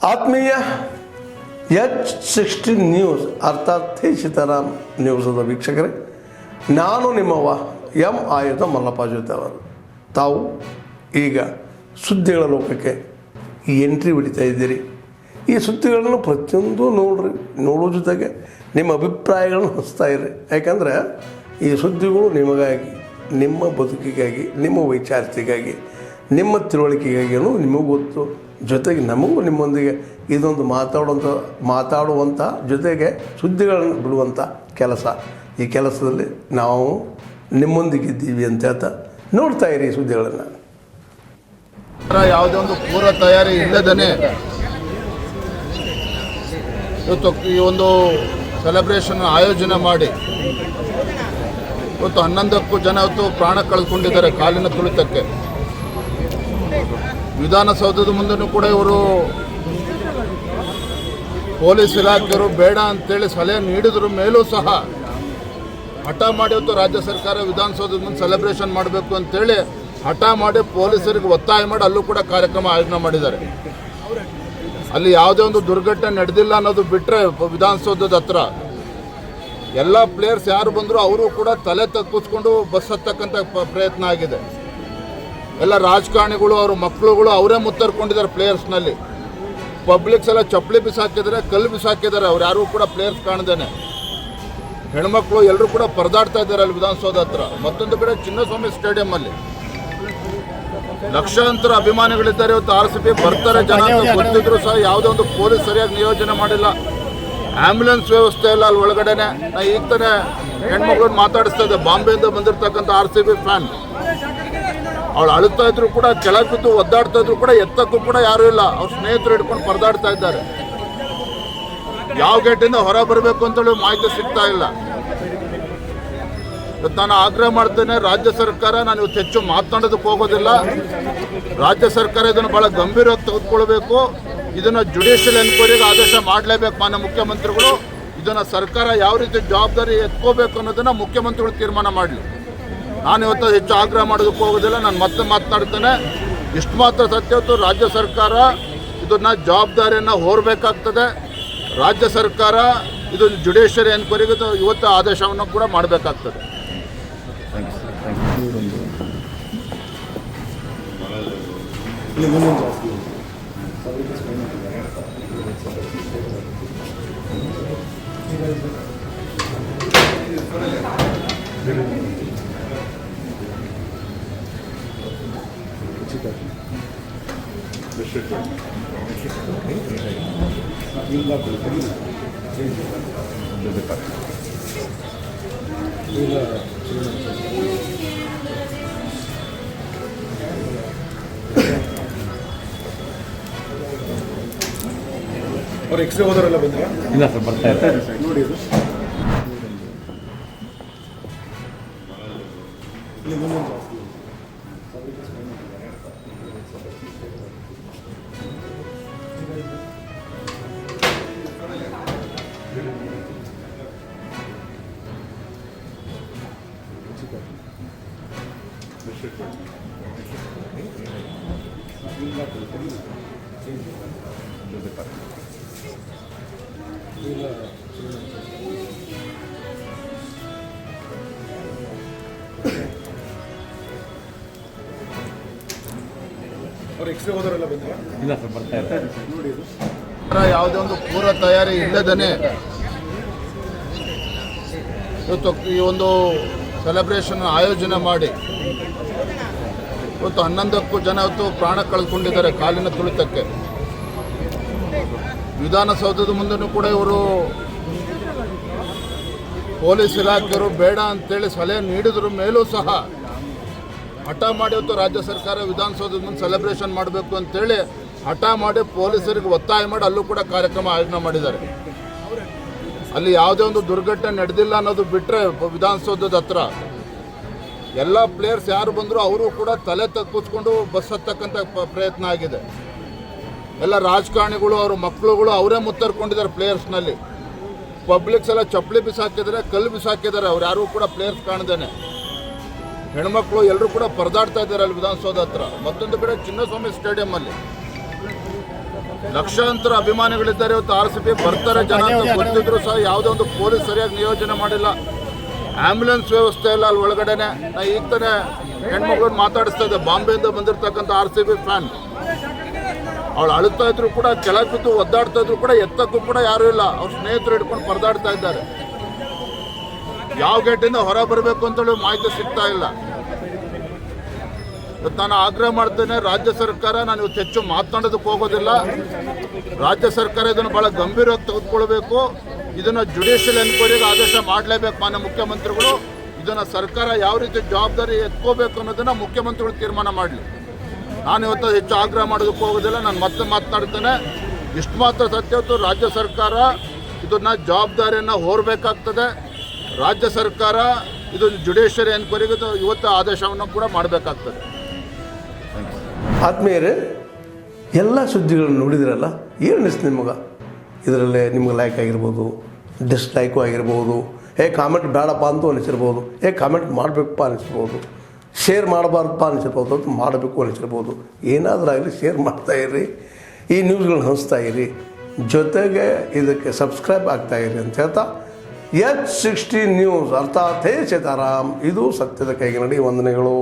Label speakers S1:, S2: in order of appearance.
S1: ಆತ್ಮೀಯ H16 news ಅರ್ಥಾತ್ ಸೀತಾರಾಮ್ ನ್ಯೂಸದ ವೀಕ್ಷಕರೇ, ನಾನು ನಿಮ್ಮವ ಎಂ ಆಯುಧ ಮಲ್ಲಪ್ಪ ಜೊತೆ ಅವರು. ತಾವು ಈಗ ಸುದ್ದಿಗಳ ಲೋಕಕ್ಕೆ ಎಂಟ್ರಿ ಹೊಡಿತಾ ಇದ್ದೀರಿ. ಈ ಸುದ್ದಿಗಳನ್ನು ಪ್ರತಿಯೊಂದು ನೋಡೋ ಜೊತೆಗೆ ನಿಮ್ಮ ಅಭಿಪ್ರಾಯಗಳನ್ನು ಹಂಚ್ತಾ ಇರಿ. ಯಾಕಂದರೆ ಈ ಸುದ್ದಿಗಳು ನಿಮಗಾಗಿ, ನಿಮ್ಮ ಬದುಕಿಗಾಗಿ, ನಿಮ್ಮ ವೈಚಾರಿಕೆಗಾಗಿ, ನಿಮ್ಮ ತಿಳುವಳಿಕೆಗಾಗಿಯೂ ನಿಮಗೂ ಗೊತ್ತು. ಜೊತೆಗೆ ನಮಗೂ ನಿಮ್ಮೊಂದಿಗೆ ಇದೊಂದು ಮಾತಾಡುವಂಥ ಜೊತೆಗೆ ಸುದ್ದಿಗಳನ್ನು ಬಿಡುವಂಥ ಕೆಲಸ. ಈ ಕೆಲಸದಲ್ಲಿ ನಾವು ನಿಮ್ಮೊಂದಿಗಿದ್ದೀವಿ ಅಂತ ಹೇಳ್ತಾ ನೋಡ್ತಾ ಇರಿ ಸುದ್ದಿಗಳನ್ನು.
S2: ಯಾವುದೇ ಒಂದು ಪೂರ್ವ ತಯಾರಿ ಇಲ್ಲದೇ ಇವತ್ತು ಈ ಒಂದು ಸೆಲೆಬ್ರೇಷನ್ ಆಯೋಜನೆ ಮಾಡಿ ಇವತ್ತು 11ಕ್ಕೂ ಜನ ಇವತ್ತು ಪ್ರಾಣ ಕಳೆದುಕೊಂಡಿದ್ದಾರೆ ಕಾಲಿನ ತುಳಿತಕ್ಕೆ. ವಿಧಾನಸೌಧದ ಮುಂದೆನೂ ಕೂಡ ಇವರು ಪೊಲೀಸ್ ಇಲಾಖೆಯವರು ಬೇಡ ಅಂತೇಳಿ ಸಲಹೆ ನೀಡಿದ್ರ ಮೇಲೂ ಸಹ ಹಠ ಮಾಡಿ ಇವತ್ತು ರಾಜ್ಯ ಸರ್ಕಾರ ವಿಧಾನಸೌಧದ ಮುಂದೆ ಸೆಲೆಬ್ರೇಷನ್ ಮಾಡಬೇಕು ಅಂತೇಳಿ ಹಠ ಮಾಡಿ ಪೊಲೀಸರಿಗೆ ಒತ್ತಾಯ ಮಾಡಿ ಅಲ್ಲೂ ಕೂಡ ಕಾರ್ಯಕ್ರಮ ಆಯೋಜನೆ ಮಾಡಿದ್ದಾರೆ. ಅಲ್ಲಿ ಯಾವುದೇ ಒಂದು ದುರ್ಘಟನೆ ನಡೆದಿಲ್ಲ ಅನ್ನೋದು ಬಿಟ್ಟರೆ ವಿಧಾನಸೌಧದ ಹತ್ರ ಎಲ್ಲ ಪ್ಲೇಯರ್ಸ್ ಯಾರು ಬಂದರೂ ಅವರು ಕೂಡ ತಲೆ ತಗ್ಗಿಸ್ಕೊಂಡು ಬಸ್ ಹತ್ತಕ್ಕಂಥ ಪ್ರಯತ್ನ ಆಗಿದೆ. ಎಲ್ಲ ರಾಜಕಾರಣಿಗಳು ಅವ್ರ ಮಕ್ಕಳುಗಳು ಅವರೇ ಮುತ್ತರ್ಕೊಂಡಿದ್ದಾರೆ ಪ್ಲೇಯರ್ಸ್ನಲ್ಲಿ. ಪಬ್ಲಿಕ್ಸ್ ಎಲ್ಲ ಚಪ್ಪಲಿ ಬಿಸಾಕಿದ್ದಾರೆ, ಕಲ್ಲು ಬಿಸಾಕಿದ್ದಾರೆ. ಅವ್ರು ಯಾರೂ ಕೂಡ ಪ್ಲೇಯರ್ಸ್ ಕಾಣ್ದೇನೆ ಹೆಣ್ಮಕ್ಳು ಎಲ್ಲರೂ ಕೂಡ ಪರದಾಡ್ತಾ ಇದ್ದಾರೆ ಅಲ್ಲಿ ವಿಧಾನಸೌಧ ಹತ್ರ. ಮತ್ತೊಂದು ಕಡೆ ಚಿನ್ನಸ್ವಾಮಿ ಸ್ಟೇಡಿಯಂ ಲಕ್ಷಾಂತರ ಅಭಿಮಾನಿಗಳಿದ್ದಾರೆ. ಇವತ್ತು RCB ಬರ್ತಾರೆ ಜನ ಅಂತ ಗೊತ್ತಿದ್ರು ಸಹ ಯಾವುದೇ ಒಂದು ಪೊಲೀಸ್ ಸರಿಯಾಗಿ ನಿಯೋಜನೆ ಮಾಡಿಲ್ಲ. ಆ್ಯಂಬುಲೆನ್ಸ್ ವ್ಯವಸ್ಥೆ ಇಲ್ಲ ಅಲ್ಲಿ ಒಳಗಡೆನೆ. ನಾ ಈಗ ತಾನೇ ಹೆಣ್ಮಕ್ಳನ್ನ ಮಾತಾಡಿಸ್ತಾ ಇದ್ದೆ, ಬಾಂಬೆಯಿಂದ ಬಂದಿರತಕ್ಕಂಥ RCB ಫ್ಯಾನ್. ಅವಳು ಅಳುತ್ತಾ ಇದ್ರು ಕೂಡ, ಕೆಳಗೆ ಬಿದ್ದು ಒದ್ದಾಡ್ತಾ ಇದ್ರು ಕೂಡ, ಎತ್ತಕ್ಕೂ ಕೂಡ ಯಾರೂ ಇಲ್ಲ. ಅವ್ರ ಸ್ನೇಹಿತರು ಹಿಡ್ಕೊಂಡು ಪರದಾಡ್ತಾ ಇದ್ದಾರೆ. ಯಾವ ಗೇಟಿಂದ ಹೊರ ಬರಬೇಕು ಅಂತೇಳಿ ಮಾಹಿತಿ ಸಿಗ್ತಾ ಇಲ್ಲ. ನಾನು ಆಗ್ರಹ ಮಾಡ್ತೇನೆ, ರಾಜ್ಯ ಸರ್ಕಾರ, ನಾನು ಇವತ್ತು ಹೆಚ್ಚು ಮಾತನಾಡೋದಕ್ಕೆ ಹೋಗೋದಿಲ್ಲ. ರಾಜ್ಯ ಸರ್ಕಾರ ಇದನ್ನು ಭಾಳ ಗಂಭೀರವಾಗಿ ತೆಗೆದುಕೊಳ್ಬೇಕು. ಇದನ್ನು ಜುಡಿಷಿಯಲ್ ಎನ್ಕ್ವೈರಿಗೆ ಆದೇಶ ಮಾಡಲೇಬೇಕು ಮಾನ್ಯ ಮುಖ್ಯಮಂತ್ರಿಗಳು. ಇದನ್ನು ಸರ್ಕಾರ ಯಾವ ರೀತಿ ಜವಾಬ್ದಾರಿ ಎತ್ಕೋಬೇಕು ಅನ್ನೋದನ್ನು ಮುಖ್ಯಮಂತ್ರಿಗಳು ತೀರ್ಮಾನ ಮಾಡಲಿ. ನಾನು ಇವತ್ತು ಹೆಚ್ಚು ಆಗ್ರಹ ಮಾಡೋದಕ್ಕೆ ಹೋಗೋದಿಲ್ಲ. ನಾನು ಮತ್ತೆ ಮಾತನಾಡ್ತೇನೆ. ಇಷ್ಟು ಮಾತ್ರ ಸತ್ಯ, ಇವತ್ತು ರಾಜ್ಯ ಸರ್ಕಾರ ಇದನ್ನು ಜವಾಬ್ದಾರಿಯನ್ನು ಹೊರಬೇಕಾಗ್ತದೆ. ರಾಜ್ಯ ಸರ್ಕಾರ ಇದೊಂದು ಜುಡಿಷಿಯರಿ ಎನ್ಕ್ವೈರಿಗೆ ಇವತ್ತು ಆದೇಶವನ್ನು ಕೂಡ ಮಾಡಬೇಕಾಗ್ತದೆ.
S3: ಅವ್ರು ಎಕ್ಸ್ರೇ ಹೋದರೆಲ್ಲ ಬಂದ್ರೆ
S4: ಇಲ್ಲ ಸರ್, ಬರ್ತಾ ಇರ್ತಾರೆ
S3: ನೋಡಿ. ಇದು ಇಲ್ಲಿ ಮುಂದೊಂದು ಅವ್ರು ಎಕ್ಸ್ರೇ ಹೋದರೆಲ್ಲ ಬಂದ್ರೆ
S4: ಇಲ್ಲ ಸರ್, ಬರ್ತಾ ಇರ್ತಾರೆ
S3: ನೋಡಿ. ಇದು
S2: ಯಾವುದೇ ಒಂದು ಪೂರ್ವ ತಯಾರಿ ಇಲ್ಲದೇ ಇವತ್ತು ಈ ಒಂದು ಸೆಲೆಬ್ರೇಷನ್ ಆಯೋಜನೆ ಮಾಡಿ ಇವತ್ತು 11ಕ್ಕೂ ಜನ ಇವತ್ತು ಪ್ರಾಣ ಕಳೆದುಕೊಂಡಿದ್ದಾರೆ ಕಾಲಿನ ತುಳಿತಕ್ಕೆ. ವಿಧಾನಸೌಧದ ಮುಂದೆನೂ ಕೂಡ ಇವರು ಪೊಲೀಸ್ ಇಲಾಖೆಯವರು ಬೇಡ ಅಂತೇಳಿ ಸಲಹೆ ನೀಡಿದ್ರ ಮೇಲೂ ಸಹ ಹಠ ಮಾಡಿ ಇವತ್ತು ರಾಜ್ಯ ಸರ್ಕಾರ ವಿಧಾನಸೌಧದ ಮುಂದೆ ಸೆಲೆಬ್ರೇಷನ್ ಮಾಡಬೇಕು ಅಂತೇಳಿ ಹಠ ಮಾಡಿ ಪೊಲೀಸರಿಗೆ ಒತ್ತಾಯ ಮಾಡಿ ಅಲ್ಲೂ ಕೂಡ ಕಾರ್ಯಕ್ರಮ ಆಯೋಜನೆ ಮಾಡಿದ್ದಾರೆ. ಅಲ್ಲಿ ಯಾವುದೇ ಒಂದು ದುರ್ಘಟನೆ ನಡೆದಿಲ್ಲ ಅನ್ನೋದು ಬಿಟ್ಟರೆ ವಿಧಾನಸೌಧದ ಹತ್ರ ಎಲ್ಲ ಪ್ಲೇಯರ್ಸ್ ಯಾರು ಬಂದರೂ ಅವರು ಕೂಡ ತಲೆ ತಗ್ಗಿಸ್ಕೊಂಡು ಬಸ್ ಹತ್ತಕ್ಕಂಥ ಪ್ರಯತ್ನ ಆಗಿದೆ. ಎಲ್ಲ ರಾಜಕಾರಣಿಗಳು ಅವ್ರ ಮಕ್ಕಳುಗಳು ಅವರೇ ಮುತ್ತರ್ಕೊಂಡಿದ್ದಾರೆ ಪ್ಲೇಯರ್ಸ್ನಲ್ಲಿ. ಪಬ್ಲಿಕ್ಸ್ ಎಲ್ಲ ಚಪ್ಪಲಿ ಬಿಸಾಕಿದ್ದಾರೆ, ಕಲ್ಲು ಬಿಸಾಕಿದ್ದಾರೆ. ಅವ್ರು ಯಾರೂ ಕೂಡ ಪ್ಲೇಯರ್ಸ್ ಕಾಣ್ದೇನೆ ಹೆಣ್ಮಕ್ಳು ಎಲ್ಲರೂ ಕೂಡ ಪರದಾಡ್ತಾ ಇದ್ದಾರೆ ಅಲ್ಲಿ ವಿಧಾನಸೌಧ ಹತ್ರ. ಮತ್ತೊಂದು ಕಡೆ ಚಿನ್ನಸ್ವಾಮಿ ಸ್ಟೇಡಿಯಂ ಲಕ್ಷಾಂತರ ಅಭಿಮಾನಿಗಳಿದ್ದಾರೆ ಇವತ್ತು RCB ಬರ್ತಾರೆ ಜನ ಅಂತ ಗೊತ್ತಿದ್ರು ಸಹ ಯಾವುದೋ ಒಂದು ಪೊಲೀಸ್ ಸರಿಯಾಗಿ ನಿಯೋಜನೆ ಮಾಡಿಲ್ಲ. ಆಂಬ್ಯುಲೆನ್ಸ್ ವ್ಯವಸ್ಥೆ ಇಲ್ಲ ಅಲ್ಲಿ ಒಳಗಡೆನೆ. ನಾ ಈಗ ತಾನೇ ಹೆಣ್ಮಕ್ಳನ್ನ ಮಾತಾಡಿಸ್ತಾ ಇದ್ದೆ, ಬಾಂಬೆಯಿಂದ ಬಂದಿರತಕ್ಕಂಥ RCB ಫ್ಯಾನ್. ಅವಳು ಅಳುತ್ತಾ ಇದ್ರು ಕೂಡ, ಕೆಳಗೆ ಬಿದ್ದು ಒದ್ದಾಡ್ತಾ ಇದ್ರು ಕೂಡ, ಎತ್ತಕ್ಕೂ ಕೂಡ ಯಾರೂ ಇಲ್ಲ. ಅವ್ರ ಸ್ನೇಹಿತರು ಹಿಡ್ಕೊಂಡು ಪರದಾಡ್ತಾ ಇದ್ದಾರೆ. ಯಾವ ಗೇಟಿಂದ ಹೊರ ಬರಬೇಕು ಅಂತೇಳಿ ಮಾಹಿತಿ ಸಿಗ್ತಾ ಇಲ್ಲ. ಇವತ್ತು ನಾನು ಆಗ್ರಹ ಮಾಡ್ತೇನೆ, ರಾಜ್ಯ ಸರ್ಕಾರ, ನಾನು ಇವತ್ತು ಹೆಚ್ಚು ಮಾತನಾಡೋದಕ್ಕೆ ಹೋಗೋದಿಲ್ಲ. ರಾಜ್ಯ ಸರ್ಕಾರ ಇದನ್ನು ಭಾಳ ಗಂಭೀರವಾಗಿ ತೆಗೆದುಕೊಳ್ಬೇಕು. ಇದನ್ನು ಜುಡಿಷಿಯಲ್ ಎನ್ಕ್ವೈರಿಗೆ ಆದೇಶ ಮಾಡಲೇಬೇಕು ಮಾನ್ಯ ಮುಖ್ಯಮಂತ್ರಿಗಳು. ಇದನ್ನು ಸರ್ಕಾರ ಯಾವ ರೀತಿ ಜವಾಬ್ದಾರಿ ಎತ್ಕೋಬೇಕು ಅನ್ನೋದನ್ನು ಮುಖ್ಯಮಂತ್ರಿಗಳು ತೀರ್ಮಾನ ಮಾಡಲಿ. ನಾನು ಇವತ್ತು ಹೆಚ್ಚು ಆಗ್ರಹ ಮಾಡೋದಕ್ಕೆ ಹೋಗೋದಿಲ್ಲ. ನಾನು ಮತ್ತೆ ಮಾತನಾಡ್ತೇನೆ. ಇಷ್ಟು ಮಾತ್ರ ಸತ್ಯ, ಇವತ್ತು ರಾಜ್ಯ ಸರ್ಕಾರ ಇದನ್ನು ಜವಾಬ್ದಾರಿಯನ್ನು ಹೊರಬೇಕಾಗ್ತದೆ. ರಾಜ್ಯ ಸರ್ಕಾರ ಇದನ್ನು ಜುಡಿಷಿಯರಿ ಎನ್ಕ್ವೈರಿಗೆ ಇವತ್ತು ಆದೇಶವನ್ನು ಕೂಡ ಮಾಡಬೇಕಾಗ್ತದೆ.
S1: ಆತ್ಮೀಯರೇ, ಎಲ್ಲ ಸುದ್ದಿಗಳನ್ನು ನೋಡಿದ್ರಲ್ಲ, ಏನು ಅನಿಸ್ತು ನಿಮಗೆ? ಇದರಲ್ಲೇ ನಿಮ್ಗೆ ಲೈಕ್ ಆಗಿರ್ಬೋದು, ಡಿಸ್ಲೈಕು ಆಗಿರ್ಬೋದು, ಕಾಮೆಂಟ್ ಬೇಡಪ್ಪ ಅಂತೂ ಅನಿಸಿರ್ಬೋದು, ಕಾಮೆಂಟ್ ಮಾಡಬೇಕಪ್ಪ ಅನಿಸ್ಬೋದು, ಶೇರ್ ಮಾಡಬಾರ್ದಪ್ಪ ಅನಿಸಿರ್ಬೋದು, ಅದು ಮಾಡಬೇಕು ಅನಿಸಿರ್ಬೋದು. ಏನಾದರೂ ಆಗಲಿ ಶೇರ್ ಮಾಡ್ತಾಯಿರಿ, ಈ ನ್ಯೂಸ್ಗಳನ್ನ ಹಂಚ್ತಾ ಇರಿ, ಜೊತೆಗೆ ಇದಕ್ಕೆ ಸಬ್ಸ್ಕ್ರೈಬ್ ಆಗ್ತಾಯಿರಿ ಅಂತ ಹೇಳ್ತಾ, H60 ನ್ಯೂಸ್ ಅರ್ಥಾತ್ ಹೇ ಸೀತಾರಾಮ್, ಇದು ಸತ್ಯದ ಕೈಗೆ ನಡಿ. ವಂದನೆಗಳು.